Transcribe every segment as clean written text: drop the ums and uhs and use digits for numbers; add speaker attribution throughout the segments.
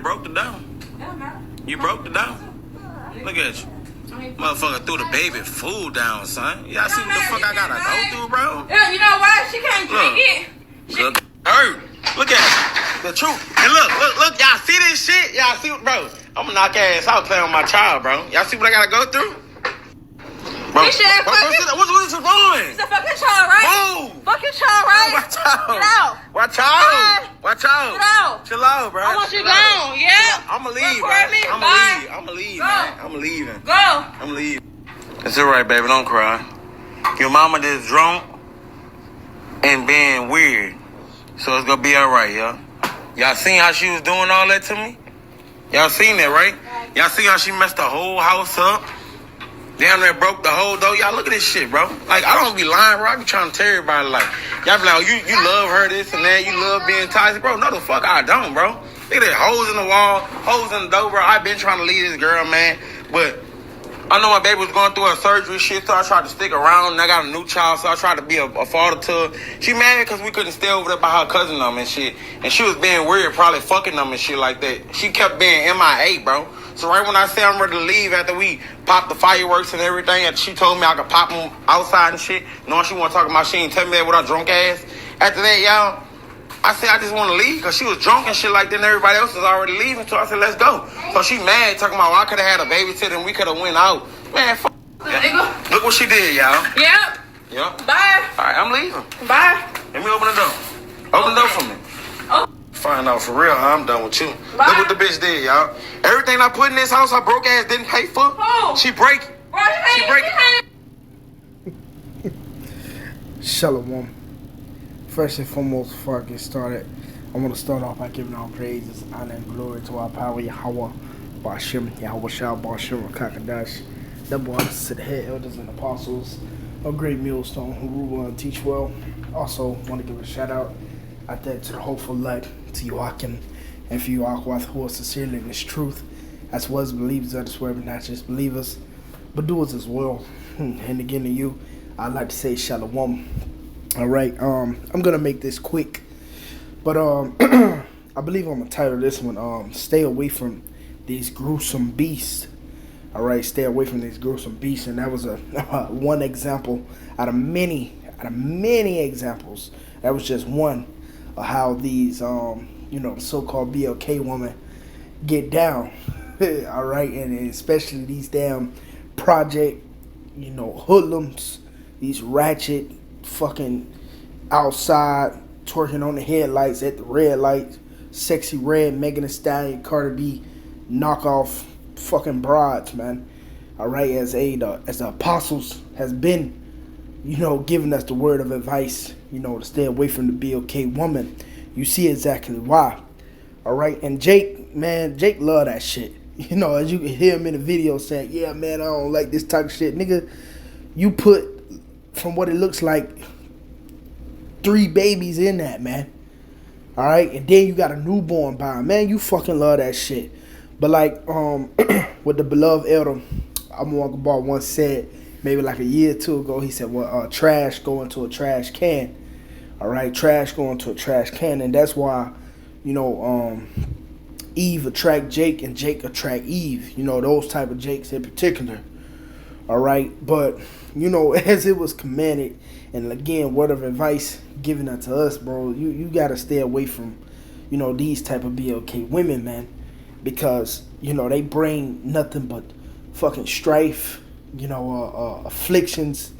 Speaker 1: broke the dough. You broke the dough. Look at you. Motherfucker threw the baby food down, son. Y'all see what the fuck I gotta go through, bro?
Speaker 2: Yeah, you know what? She can't drink it.
Speaker 1: Look, look at it. The truth. And look, y'all see this shit? Y'all see what, bro? I'm gonna knock ass out playing with my child, bro. Y'all see what I gotta go through? Bro,
Speaker 2: what's
Speaker 1: this wrong?
Speaker 2: It's a fucking child, right?
Speaker 1: Move.
Speaker 2: Fucking child, right?
Speaker 1: Watch out.
Speaker 2: Get out.
Speaker 1: Watch out. Watch out.
Speaker 2: Get out.
Speaker 1: Chill out, bro.
Speaker 2: I want you gone. Yeah.
Speaker 1: I'ma leave, bro. I'ma leave, man. I'm leaving.
Speaker 2: Go.
Speaker 1: I'm leaving. It's alright, baby. Don't cry. Your mama just drunk and being weird. So it's gonna be alright, y'all. Y'all seen how she was doing all that to me? Y'all seen that, right? Y'all see how she messed the whole house up? Damn near broke the whole dough. Y'all look at this shit, bro. Like, I don't be lying, bro. I be trying to tell everybody, like, y'all be like, oh, you love her, this and that. You love being toxic. Bro, no, the fuck I don't, bro. Look at that. Holes in the wall, holes in the dough, bro. I been trying to leave this girl, man. But I know my baby was going through her surgery shit, so I tried to stick around. And I got a new child, so I tried to be a father to her. She mad because we couldn't stay over there by her cousin them and shit. And she was being weird, probably fucking them and shit like that. She kept being MIA, bro. So right when I say I'm ready to leave after we popped the fireworks and everything, and she told me I could pop them outside and shit, knowing she want to talk about she ain't tell me that with her drunk ass. After that, y'all, I said I just want to leave because she was drunk and shit like that and everybody else was already leaving. So I said, let's go. So she mad, talking about, well, I could have had a babysitter and we could have went out. Man, fuck. Look what she did, y'all.
Speaker 2: Yep.
Speaker 1: Yep.
Speaker 2: Bye.
Speaker 1: All right, I'm leaving.
Speaker 2: Bye.
Speaker 1: Let me open the door. Open the door for me.
Speaker 2: Oh.
Speaker 1: Find out for real how I'm done with you.
Speaker 2: Bye.
Speaker 1: Look what the bitch did, y'all. Everything I put in this house, her broke ass didn't pay for.
Speaker 2: Who?
Speaker 1: She break it.
Speaker 2: Bro,
Speaker 1: She break it.
Speaker 3: Shalom. First and foremost, before I get started, I want to start off by giving all praises, honor, and glory to our power, Yahawah, bahasham, Yahawah, bahasham, Rachaa Qadash, double honors to the head elders and apostles, a great millstone who rule well and teach well. Also, want to give a shout out there to the hopeful light, to Yahawah, and for Yahawah who are sincerely in this truth, as well as believers that swear, but not just believers, but doers as well. And again to you, I'd like to say shalom. All right, I'm gonna make this quick, but I believe I'm gonna title this one "Stay Away from These Gruesome Beasts." All right, stay away from these gruesome beasts, and that was a one example out of many examples. That was just one of how these so-called BLK women get down. All right, and especially these damn project hoodlums, these ratchet fucking outside twerking on the headlights at the red light, sexy red Megan Thee Stallion, Cardi B knockoff fucking broads, man. All right, as the apostles has been giving us the word of advice, to stay away from the BLK woman. You see exactly why. All right, and Jake love that shit. As you can hear him in the video saying, yeah, man, I don't like this type of shit. Nigga, you put, from what it looks like, 3 babies in that, man. All right, and then you got a newborn by him. Man, you fucking love that shit. But like, with the beloved elder, Abu Bar once said, maybe like a year or two ago, he said, well, trash go into a trash can. All right, trash go into a trash can. And that's why, Eve attract Jake and Jake attract Eve. Those type of Jakes in particular. All right, but, as it was commanded, and again, word of advice given unto us, bro, you got to stay away from, these type of BLK women, man. Because, they bring nothing but fucking strife, afflictions,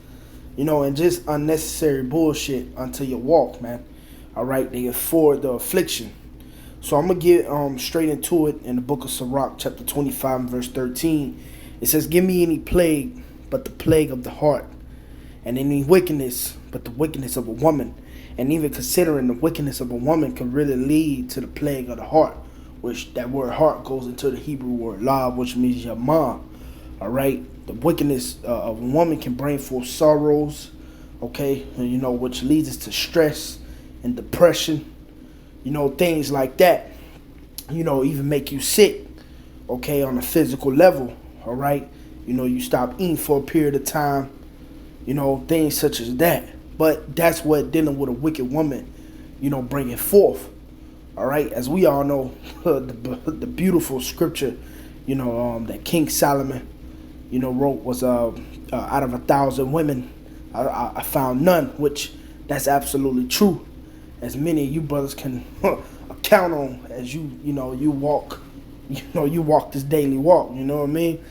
Speaker 3: and just unnecessary bullshit until you walk, man. All right, they afford the affliction. So I'm going to get straight into it in the book of Sirach, chapter 25, and verse 13. It says, give me any plague but the plague of the heart, and any wickedness but the wickedness of a woman. And even considering the wickedness of a woman can really lead to the plague of the heart, which that word heart goes into the Hebrew word lav, which means your mom. All right, the wickedness of a woman can bring forth sorrows, okay, and, which leads us to stress and depression, things like that, even make you sick, okay, on a physical level. All right, you stop eating for a period of time, things such as that. But that's what dealing with a wicked woman, bringing forth. All right, as we all know, the beautiful scripture, that King Solomon, wrote was out of 1,000 women, I found none, which that's absolutely true. As many of you brothers can count on as you walk, you walk this daily walk. You know what I mean?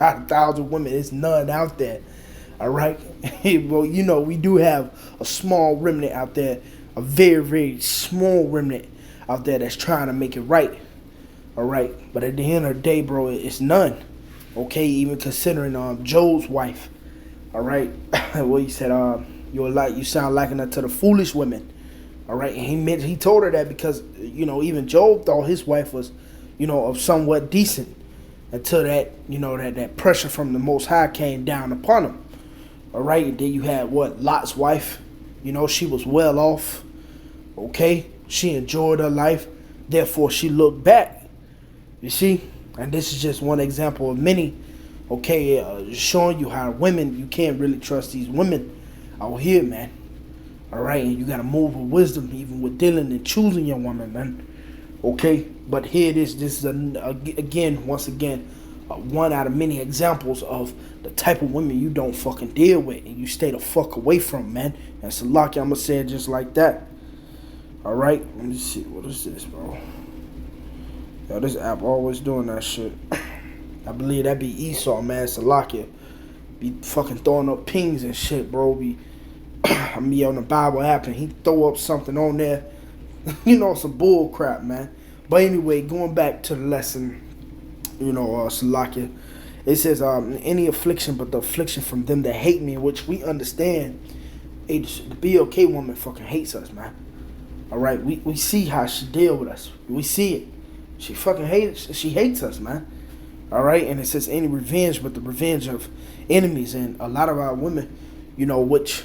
Speaker 3: Out of 1,000 women, it's none out there. All right. Well, we do have a small remnant out there, a very, very small remnant out there that's trying to make it right. All right. But at the end of the day, bro, it's none. Okay. Even considering Job's wife. All right. Well, he said, you sound liking her to the foolish women. All right. And he told her that because, even Job thought his wife was, of somewhat decent until that, that pressure from the Most High came down upon him. All right. And then you had Lot's wife. She was well off. Okay. She enjoyed her life. Therefore, she looked back. You see? And this is just one example of many. Okay. Showing you how women, you can't really trust these women out here, man. All right. And you got to move with wisdom, even with dealing and choosing your woman, man. Okay. But here it is. This is, once again, one out of many examples of the type of women you don't fucking deal with and you stay the fuck away from, man. And Salaki, I'm gonna say it just like that. All right, let me see. What is this, bro? Yo, this app always doing that shit. I believe that be Esau, man. Salaki be fucking throwing up pings and shit, bro. I be on the Bible app and he throw up something on there. Some bull crap, man. But anyway, going back to the lesson. Salakia, it says, any affliction but the affliction from them that hate me, which we understand. The BLK woman fucking hates us, man. All right, we see how she deal with us. We see it. She fucking hates us, man. All right, and it says any revenge but the revenge of enemies. And a lot of our women, which,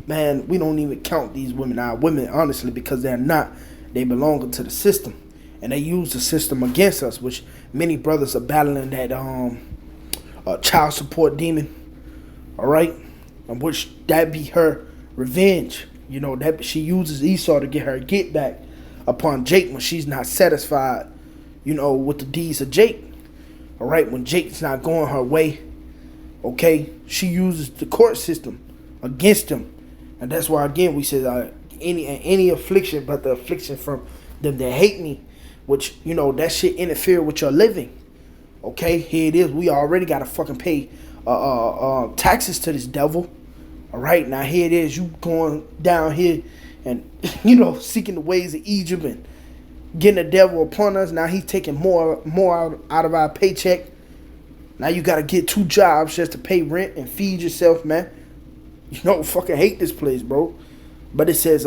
Speaker 3: man, we don't even count these women our women, honestly, because they're not. They belong to the system. And they use the system against us, which many brothers are battling that child support demon. All right, and which that be her revenge. That she uses Esau to get her get back upon Jake when she's not satisfied. With the deeds of Jake. All right, when Jake's not going her way. Okay, she uses the court system against him, and that's why again we said any affliction but the affliction from them that hate me. Which, that shit interfere with your living. Okay, here it is. We already got to fucking pay taxes to this devil. All right, now here it is. You going down here and, seeking the ways of Egypt and getting the devil upon us. Now he's taking more out of our paycheck. Now you got to get 2 jobs just to pay rent and feed yourself, man. Fucking hate this place, bro. But it says,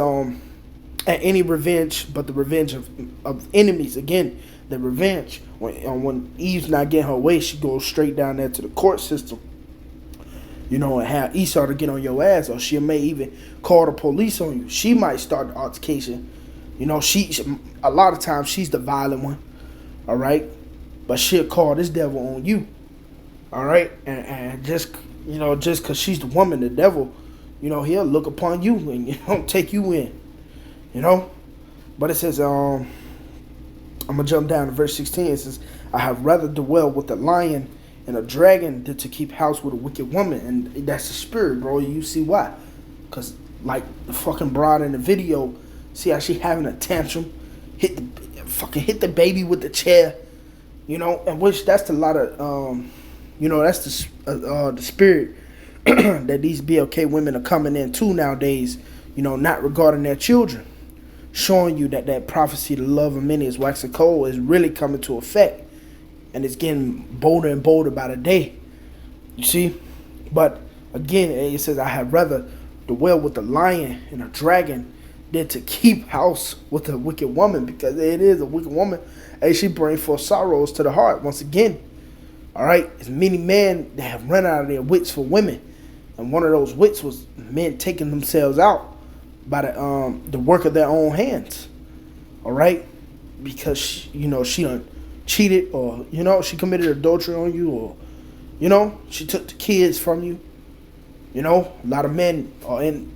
Speaker 3: at any revenge but the revenge of enemies. Again, the revenge. When Eve's not getting her way, she goes straight down there to the court system. And have Esau to get on your ass. Or she may even call the police on you. She might start the altercation. She a lot of times she's the violent one. All right? But she'll call this devil on you. All right? And just because she's the woman, the devil, he'll look upon you and take you in. But it says, I'm going to jump down to verse 16. It says, I have rather dwell with a lion and a dragon than to keep house with a wicked woman. And that's the spirit, bro. You see why? Because, like the fucking broad in the video, see how she having a tantrum, hit the baby with the chair, and which that's a lot of, that's the spirit that these BLK women are coming into nowadays, not regarding their children. Showing you that prophecy, the love of many is waxing cold, is really coming to effect. And it's getting bolder and bolder by the day. You see? But again, it says, I had rather dwell with a lion and a dragon than to keep house with a wicked woman. Because it is a wicked woman. And she brings forth sorrows to the heart once again. All right? There's many men that have run out of their wits for women. And one of those wits was men taking themselves out by the work of their own hands. All right? Because, she done cheated or, she committed adultery on you or, she took the kids from you. A lot of men are in,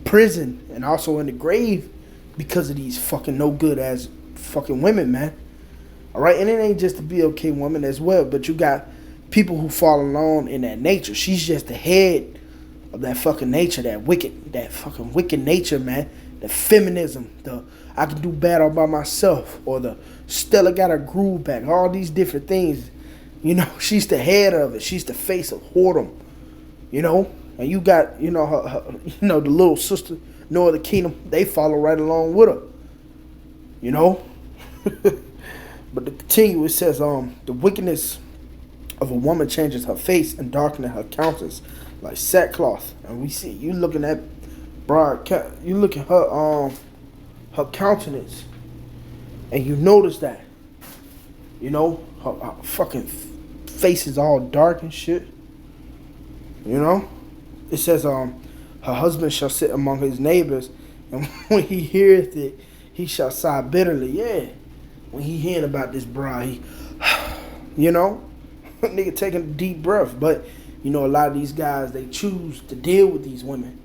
Speaker 3: prison and also in the grave because of these fucking no good ass fucking women, man. All right, and it ain't just the BLK woman as well, but you got people who fall along in that nature. She's just the head of that fucking nature, that fucking wicked nature, man. The feminism, the I can do bad all by myself, or the Stella got her groove back, all these different things. You know, she's the head of it. She's the face of whoredom. You know, and you got, you know, her the little sister, Northern Kingdom, they follow right along with her. You know? But to continue, it says, the wickedness of a woman changes her face and darkening her countenance like sackcloth. And we see, you looking at you look at her countenance, and you notice that, you know, her fucking face is all dark and shit. You know, it says, her husband shall sit among his neighbors, and when he heareth it, he shall sigh bitterly. Yeah, when he hearing about this bride, he, you know, nigga taking a deep breath. But you know, a lot of these guys, they choose to deal with these women,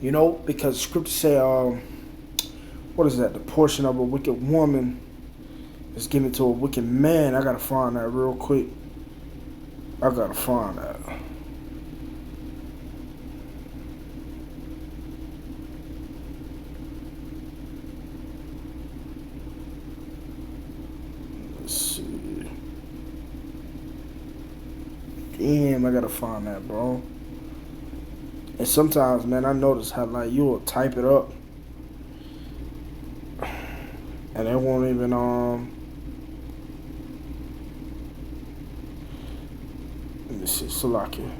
Speaker 3: you know, because scripture say, what is that? The portion of a wicked woman is given to a wicked man. I gotta find that real quick. I gotta find that. Let's see. Damn, I gotta find that, bro. And sometimes, man, I notice how, like, you'll type it up and it won't even, let me see, Salakia.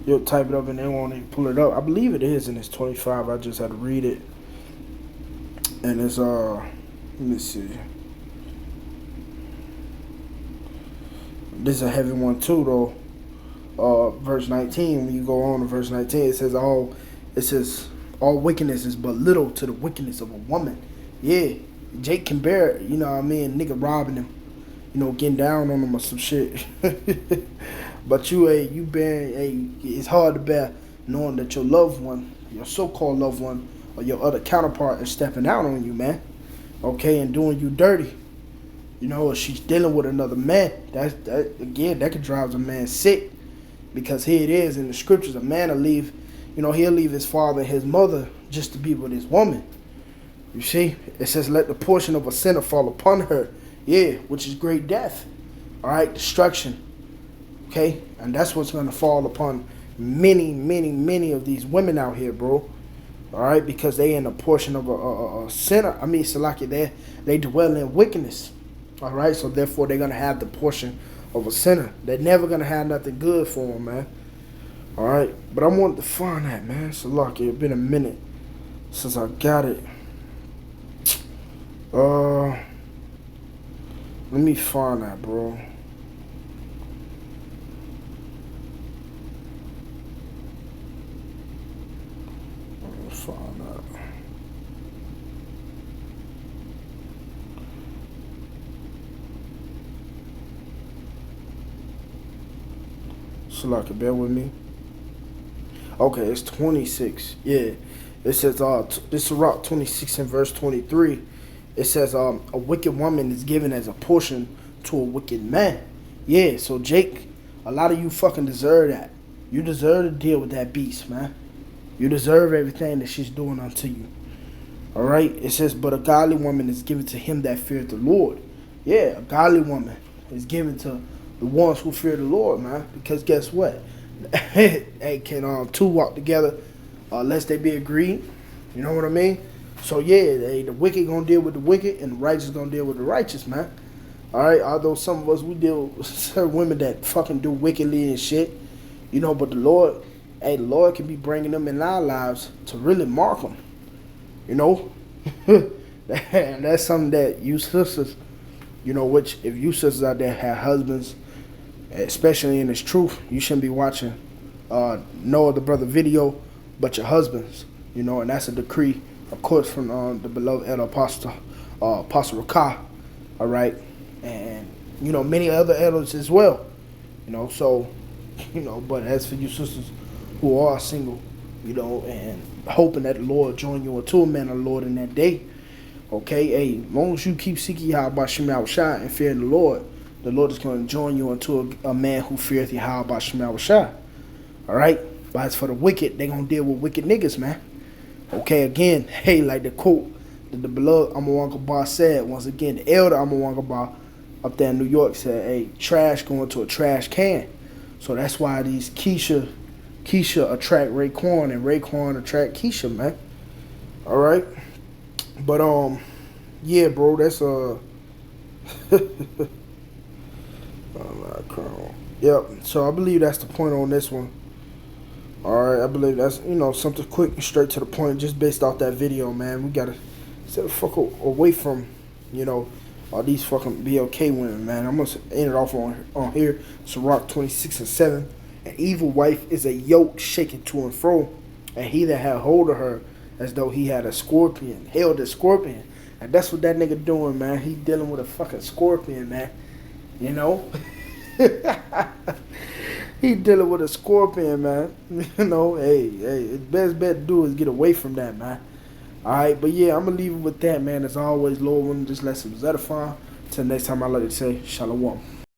Speaker 3: You'll type it up and they won't even pull it up. I believe it is, and it's 25. I just had to read it. And it's, let me see. This is a heavy one too, though. Verse 19, when you go on to verse 19, it says all wickedness is but little to the wickedness of a woman. Yeah, Jake can bear it, you know what I mean, nigga robbing him, you know, getting down on him or some shit. But it's hard to bear knowing that your loved one, your so-called loved one, or your other counterpart is stepping out on you, man. Okay, and doing you dirty. You know, or she's dealing with another man. That could drive a man sick. Because here it is in the scriptures, a man will leave, you know, he'll leave his father and his mother just to be with his woman. You see? It says, let the portion of a sinner fall upon her. Yeah, which is great death. All right, destruction. Okay? And that's what's going to fall upon many, many, many of these women out here, bro. All right? Because they in a portion of a sinner. I mean, Salaki, they dwell in wickedness. All right? So therefore, they're going to have the portion of a sinner. They're never gonna have nothing good for them, man. All right, but I wanted to find that, man. So lucky, it's been a minute since I got it. Let me find that, bro. Let me find that. Salaki, bear with me. Okay, it's 26. Yeah. It says, this is Sirach 26 and verse 23. It says, a wicked woman is given as a portion to a wicked man. Yeah, so Jake, a lot of you fucking deserve that. You deserve to deal with that beast, man. You deserve everything that she's doing unto you. All right? It says, but a godly woman is given to him that feareth the Lord. Yeah, a godly woman is given to the ones who fear the Lord, man. Because guess what? Hey, can two walk together unless they be agreed? You know what I mean? So yeah, the wicked gonna deal with the wicked, and the righteous gonna deal with the righteous, man. All right. Although some of us, we deal with certain women that fucking do wickedly and shit, you know. But the Lord can be bringing them in our lives to really mark them, you know. And that's something that you sisters, you know, which if you sisters out there have husbands, especially in this truth, you shouldn't be watching no other brother video but your husbands, you know. And that's a decree, of course, from the beloved elder Apostle Rachaa, all right, and you know, many other elders as well, you know. So, you know, but as for you sisters who are single, you know, and hoping that the Lord join you unto a man of the Lord in that day, Okay, hey, as long as you keep seeking Yahawashi and fearing the Lord is going to join you into a man who feareth Yahawashi. All right, but as for the wicked, they gonna deal with wicked niggas, man. Okay, again, hey, like the quote that the beloved Amawanga Bar said once again, the elder Amawanga Bar up there in New York said, hey, trash going to a trash can. So that's why these Keisha attract Raekwon and Raekwon attract Keisha, man. All right, but yeah, bro, that's yep. So I believe that's the point on this one. All right, I believe that's something quick and straight to the point, just based off that video, man. We gotta stay the fuck away from all these fucking BLK women, man. I'm gonna end it off on here. Sirach 26:7. An evil wife is a yoke shaken to and fro, and he that had hold of her as though he had a scorpion, held a scorpion. And that's what that nigga doing, man. He dealing with a fucking scorpion, man. You know? He dealing with a scorpion, man. Hey, the best bet to do is get away from that, man. Alright, but yeah, I'm gonna leave it with that, man. As always, Lord willing, just let some edify. Till next time, I like to say, Shalom.